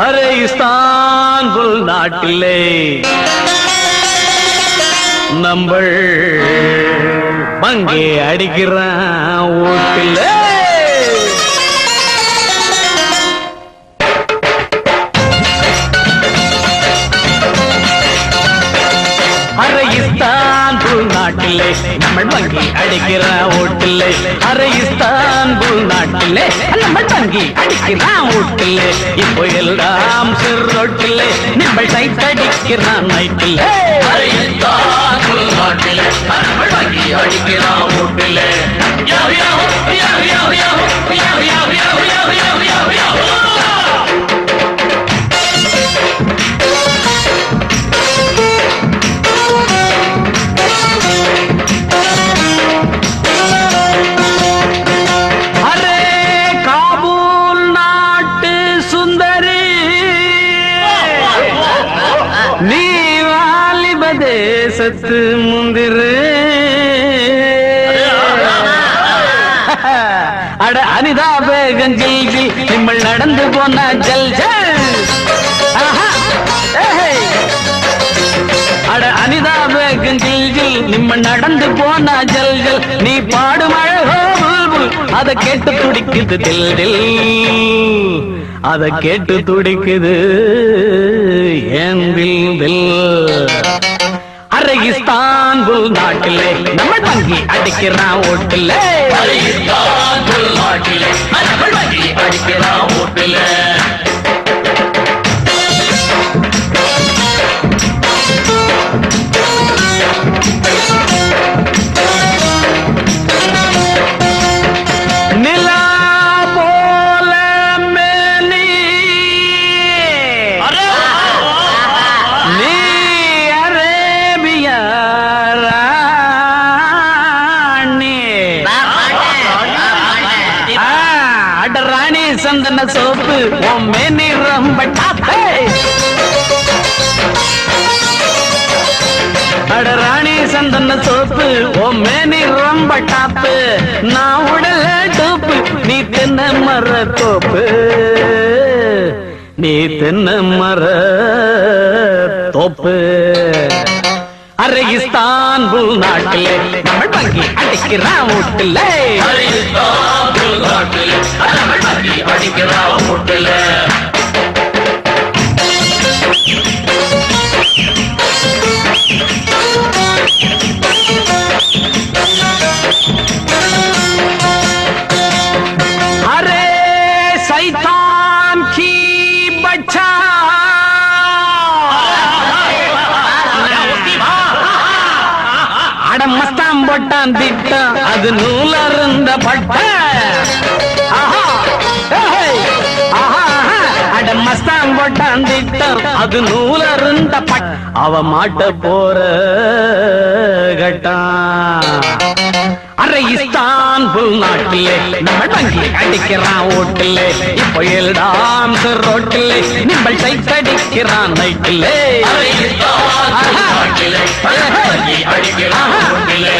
Array Istanbul நாட்டிலே நம்பள் பங்கே அடிக்கிறான் வீட்டிலே. அரே இஸ்தான்புல் நாட்டிலே நம்ம வங்கி அடிக்கிற ஓட்டிலே. அரே இஸ்தான்புல் நாட்டிலே நம்ம வங்கி அடிக்கிற ஓட்டிலே. இப்போ எல்லாம் சிறுரோட்டிலே நம்ம சைட் அடிக்கிறான் நைட்டிலே. அரே இஸ்தான்புல் நாட்டிலே நம்ம வங்கி அடிக்கிற ஓட்டிலே. யோ யோ யோ யோ யோ யோ யோ யோ யோ யோ யோ. தேசத்து முந்திரு அட அனிதா பேகஞ்சில் நிம்மல் நடந்து போன ஜல் ஜல். அட அனிதா பேகஞ்சில் நிம்மல் நடந்து போன ஜல் ஜல். நீ பாடும் அழகோ புல்புல் அதை கேட்டு துடிக்குது தில் தில். அதை கேட்டு துடிக்குது ஏன் தில் தில். அரே இஸ்தான்புல் நாட்டிலே நம்ம வங்கி அடிக்கிறான் ஓட்டிலே. அரே இஸ்தான்புல் நாட்டிலே நம்ம வங்கி அடிக்கிறான் ஓட்டிலே. நிலா போல மேனி நீ ராணி சந்தன சோப்பு மேனி ரொம்ப டாப்பே. அட ராணி சந்தன சோப்பு மேனி ரொம்ப டாப்பு. நான் உடல டோப்பு நீ தென்ன மர தோப்பு. நீ தென்ன மர தோப்பு. அரே இஸ்தான்புல் நாட்டிலே நம்ம வங்கி அடிக்கிறான் வீட்டிலே. அரே இஸ்தான்புல் நாட்டிலே நம்ம வங்கி அடிக்கிறான் வீட்டிலே. அரே சைத்தான் கி பச்சா மஸ்தான் போட்டான் திட்டம் அது நூலருந்த பட்ட. அட மஸ்தான் போட்டான் திட்டம் அது நூலருந்த பட்ட. அவ மாட்ட போற கட்டான். அரே இஸ்தான்புல் நாட்டிலே நம்ம வங்கி அடிக்கிறான் ஓட்டிலே. இப்போ எல்லாம் ரோட்டிலே நிம்பள் சைட் அடிக்கிறான் நைட்டிலே. அரே இஸ்தான்புல் நாட்டிலே நம்ம வங்கி அடிக்கிறான் ஓட்டிலே.